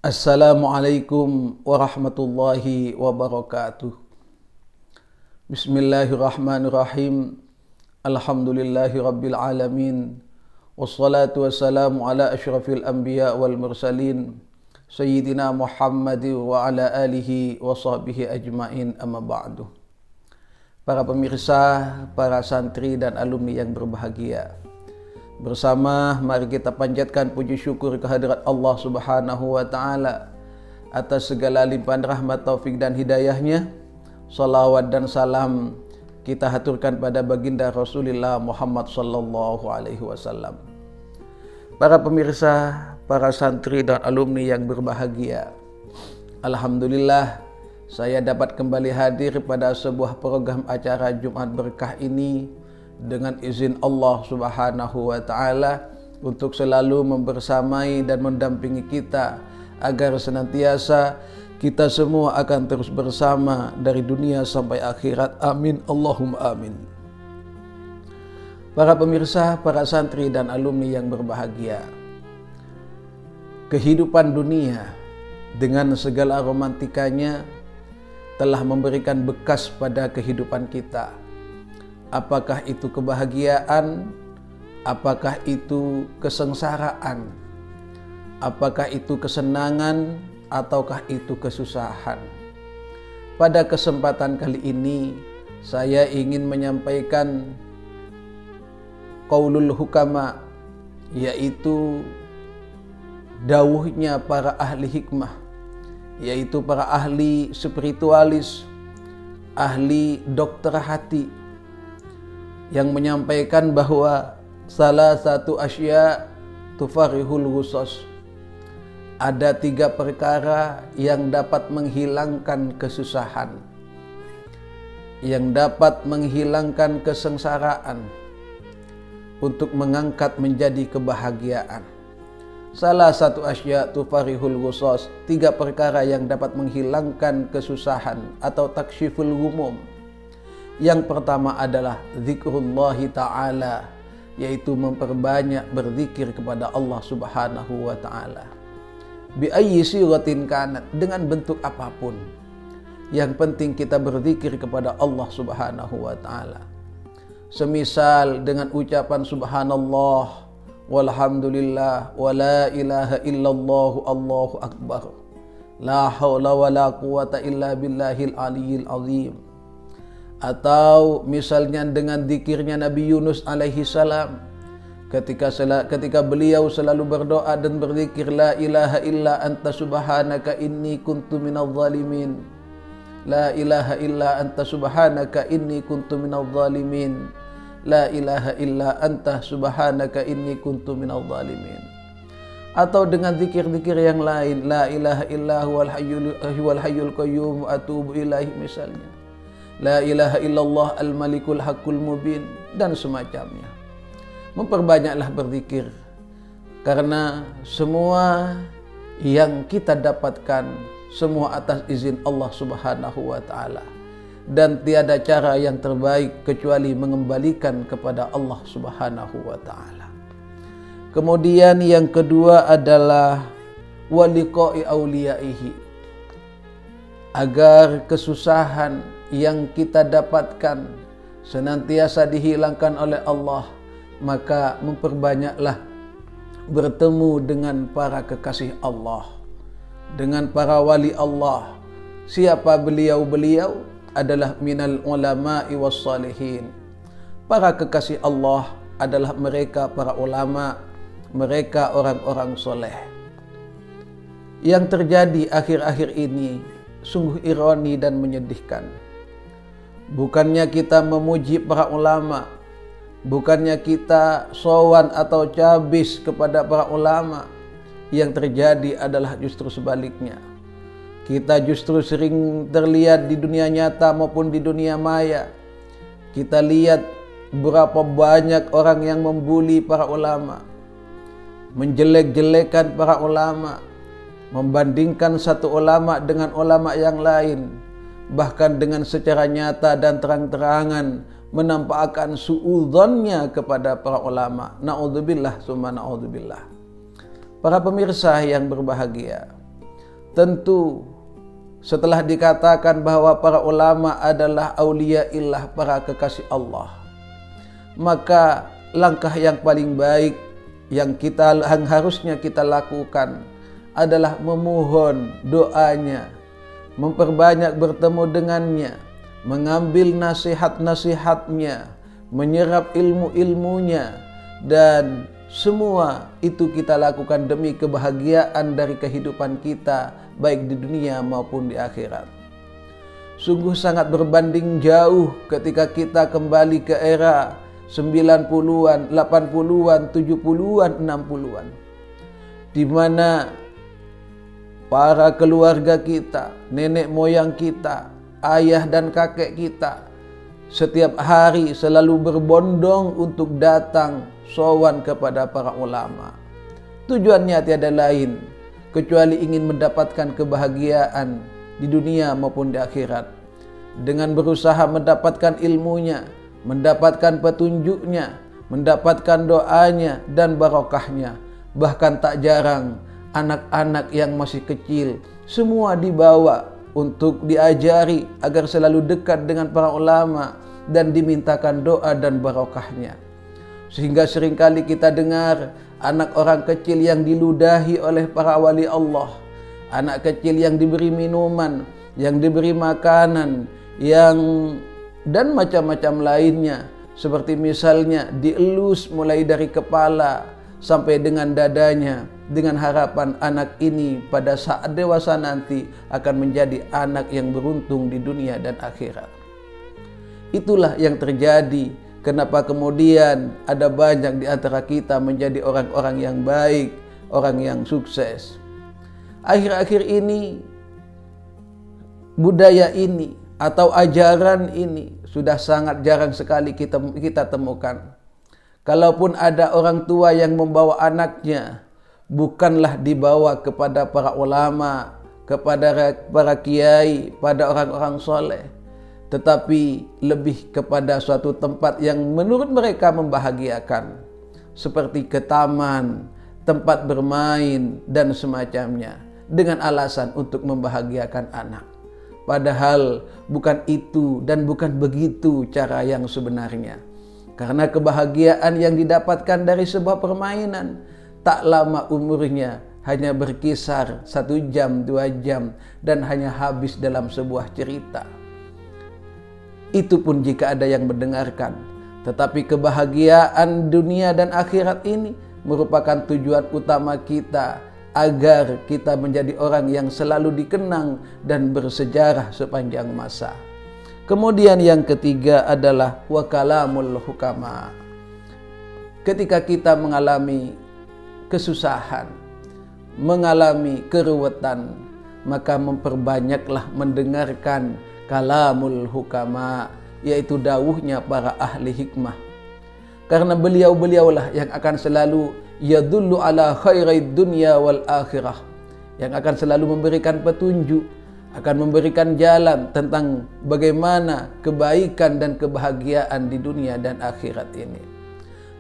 Assalamualaikum warahmatullahi wabarakatuh. Bismillahirrahmanirrahim. Alhamdulillahi rabbil alamin. Wassalatu wassalamu ala asyrafil anbiya wal mursalin Sayyidina Muhammad wa ala alihi wa sahbihi ajmain, amma ba'du. Para pemirsa, para santri dan alumni yang berbahagia, bersama mari kita panjatkan puji syukur kehadirat Allah Subhanahu wa taala atas segala limpahan rahmat, taufik dan hidayahnya. Salawat dan salam kita haturkan pada baginda Rasulullah Muhammad sallallahu alaihi wasallam. Para pemirsa, para santri dan alumni yang berbahagia, alhamdulillah saya dapat kembali hadir pada sebuah program acara Jumat Berkah ini dengan izin Allah Subhanahu wa taala untuk selalu membersamai dan mendampingi kita agar senantiasa kita semua akan terus bersama dari dunia sampai akhirat. Amin Allahumma amin. Para pemirsa, para santri dan alumni yang berbahagia, kehidupan dunia dengan segala romantikanya telah memberikan bekas pada kehidupan kita. Apakah itu kebahagiaan, apakah itu kesengsaraan, apakah itu kesenangan, ataukah itu kesusahan. Pada kesempatan kali ini saya ingin menyampaikan qaulul hukama, yaitu dawuhnya para ahli hikmah, yaitu para ahli spiritualis, ahli dokter hati, yang menyampaikan bahwa salah satu asya tufarihul ghusos, ada 3 perkara yang dapat menghilangkan kesusahan, yang dapat menghilangkan kesengsaraan untuk mengangkat menjadi kebahagiaan. Salah satu asya tufarihul ghusos, 3 perkara yang dapat menghilangkan kesusahan atau taksyiful ghumum. Yang pertama adalah zikrullahi ta'ala, yaitu memperbanyak berzikir kepada Allah Subhanahu wa ta'ala. Bi ayyi siratin kanat, dengan bentuk apapun. Yang penting kita berzikir kepada Allah Subhanahu wa ta'ala. Semisal dengan ucapan subhanallah, walhamdulillah, wa la ilaha illallah, Allahu akbar, la hawla wa la quwata illa billahil aliyyil azim. Atau misalnya dengan zikirnya Nabi Yunus alaihi salam, ketika beliau selalu berdoa dan berzikir, la ilaha illa anta subhanaka inni kuntu minadh zalimin, la ilaha illa anta subhanaka inni kuntu minadh zalimin, la ilaha illa anta subhanaka inni kuntu minadh zalimin. Atau dengan zikir-zikir yang lain, la ilaha illa huwal hayyul qayyum atubu ilaihi misalnya, la ilaha illallah al-malikul haqqul mubin, dan semacamnya. Memperbanyaklah berzikir, karena semua yang kita dapatkan semua atas izin Allah Subhanahu wa ta'ala, dan tiada cara yang terbaik kecuali mengembalikan kepada Allah Subhanahu wa ta'ala. Kemudian yang kedua adalah waliqa'i auliyaihi, agar kesusahan yang kita dapatkan senantiasa dihilangkan oleh Allah, maka memperbanyaklah bertemu dengan para kekasih Allah, dengan para wali Allah. Siapa beliau-beliau? Adalah minal ulama'i was salihin. Para kekasih Allah adalah mereka para ulama, mereka orang-orang soleh. Yang terjadi akhir-akhir ini sungguh ironi dan menyedihkan. Bukannya kita memuji para ulama, bukannya kita sowan atau cabis kepada para ulama, yang terjadi adalah justru sebaliknya. Kita justru sering terlihat di dunia nyata maupun di dunia maya. Kita lihat berapa banyak orang yang membuli para ulama, menjelek-jelekan para ulama, membandingkan satu ulama dengan ulama yang lain, bahkan dengan secara nyata dan terang-terangan menampakkan suudzonnya kepada para ulama. Na'udzubillah summa na'udzubillah. Para pemirsa yang berbahagia, Tentu setelah dikatakan bahwa para ulama adalah auliyaillah, para kekasih Allah, maka langkah yang paling baik yang harusnya kita lakukan adalah memohon doanya, memperbanyak bertemu dengannya, mengambil nasihat-nasihatnya, menyerap ilmu-ilmunya, dan semua itu kita lakukan demi kebahagiaan dari kehidupan kita, baik di dunia maupun di akhirat. Sungguh sangat berbanding jauh ketika kita kembali ke era 90-an, 80-an, 70-an, 60-an, di mana para keluarga kita, nenek moyang kita, ayah dan kakek kita setiap hari selalu berbondong untuk datang sowan kepada para ulama. Tujuannya tiada lain kecuali ingin mendapatkan kebahagiaan di dunia maupun di akhirat, dengan berusaha mendapatkan ilmunya, mendapatkan petunjuknya, mendapatkan doanya dan barokahnya. Bahkan tak jarang anak-anak yang masih kecil semua dibawa untuk diajari agar selalu dekat dengan para ulama dan dimintakan doa dan barokahnya. Sehingga seringkali kita dengar anak orang kecil yang diludahi oleh para wali Allah, anak kecil yang diberi minuman, yang diberi makanan, dan macam-macam lainnya, seperti misalnya dielus mulai dari kepala sampai dengan dadanya, dengan harapan anak ini pada saat dewasa nanti akan menjadi anak yang beruntung di dunia dan akhirat. Itulah yang terjadi. Kenapa kemudian ada banyak di antara kita menjadi orang-orang yang baik, orang yang sukses. Akhir-akhir ini budaya ini atau ajaran ini sudah sangat jarang sekali kita temukan. Kalaupun ada orang tua yang membawa anaknya, bukanlah dibawa kepada para ulama, kepada para kiai, pada orang-orang soleh, tetapi lebih kepada suatu tempat yang menurut mereka membahagiakan, seperti ke taman, tempat bermain, dan semacamnya, dengan alasan untuk membahagiakan anak. Padahal bukan itu dan bukan begitu cara yang sebenarnya. Karena kebahagiaan yang didapatkan dari sebuah permainan tak lama umurnya, hanya berkisar 1 jam, 2 jam, dan hanya habis dalam sebuah cerita. Itu pun jika ada yang mendengarkan. Tetapi kebahagiaan dunia dan akhirat ini merupakan tujuan utama kita, agar kita menjadi orang yang selalu dikenang dan bersejarah sepanjang masa. Kemudian yang ketiga adalah wa kalamul hukama. Ketika kita mengalami kesusahan, mengalami keruwetan, maka memperbanyaklah mendengarkan kalamul hukama, yaitu dawuhnya para ahli hikmah. Karena beliau-beliaulah yang akan selalu yadullu ala khairid dunya wal akhirah, yang akan selalu memberikan petunjuk, akan memberikan jalan tentang bagaimana kebaikan dan kebahagiaan di dunia dan akhirat ini.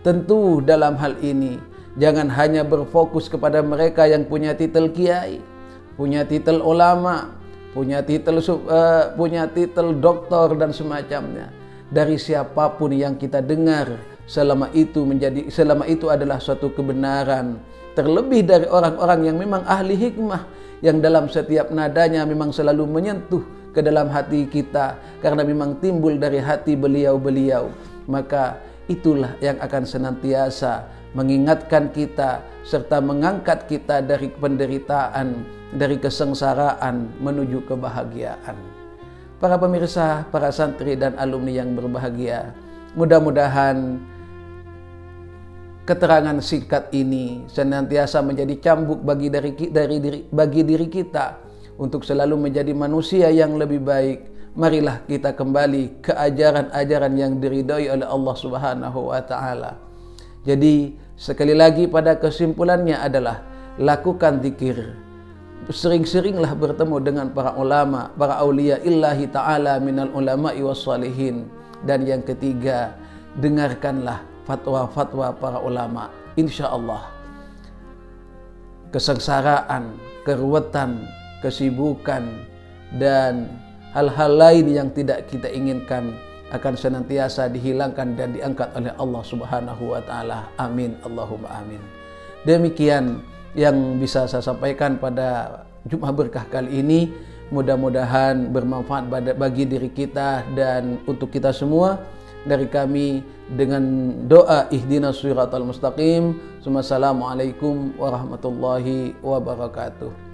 Tentu dalam hal ini jangan hanya berfokus kepada mereka yang punya titel kiai, punya titel ulama, punya titel doktor dan semacamnya. Dari siapapun yang kita dengar, selama itu adalah suatu kebenaran. Terlebih dari orang-orang yang memang ahli hikmah, yang dalam setiap nadanya memang selalu menyentuh ke dalam hati kita, karena memang timbul dari hati beliau-beliau. Maka itulah yang akan senantiasa mengingatkan kita serta mengangkat kita dari penderitaan, dari kesengsaraan menuju kebahagiaan. Para pemirsa, para santri dan alumni yang berbahagia, mudah-mudahan keterangan singkat ini senantiasa menjadi cambuk bagi diri kita untuk selalu menjadi manusia yang lebih baik. Marilah kita kembali ke ajaran-ajaran yang diridhai oleh Allah Subhanahu wa taala. Jadi sekali lagi pada kesimpulannya adalah lakukan zikir. Sering-seringlah bertemu dengan para ulama, para aulia illahi ta'ala minal ulama'i was salihin. Dan yang ketiga, dengarkanlah fatwa-fatwa para ulama. Insya Allah kesengsaraan, keruwetan, kesibukan, dan hal-hal lain yang tidak kita inginkan akan senantiasa dihilangkan dan diangkat oleh Allah Subhanahu wa taala. Amin Allahumma amin. Demikian yang bisa saya sampaikan pada Jumat Berkah kali ini. Mudah-mudahan bermanfaat bagi diri kita dan untuk kita semua. Dari kami dengan doa ihdinas siratal mustaqim. Assalamualaikum warahmatullahi wabarakatuh.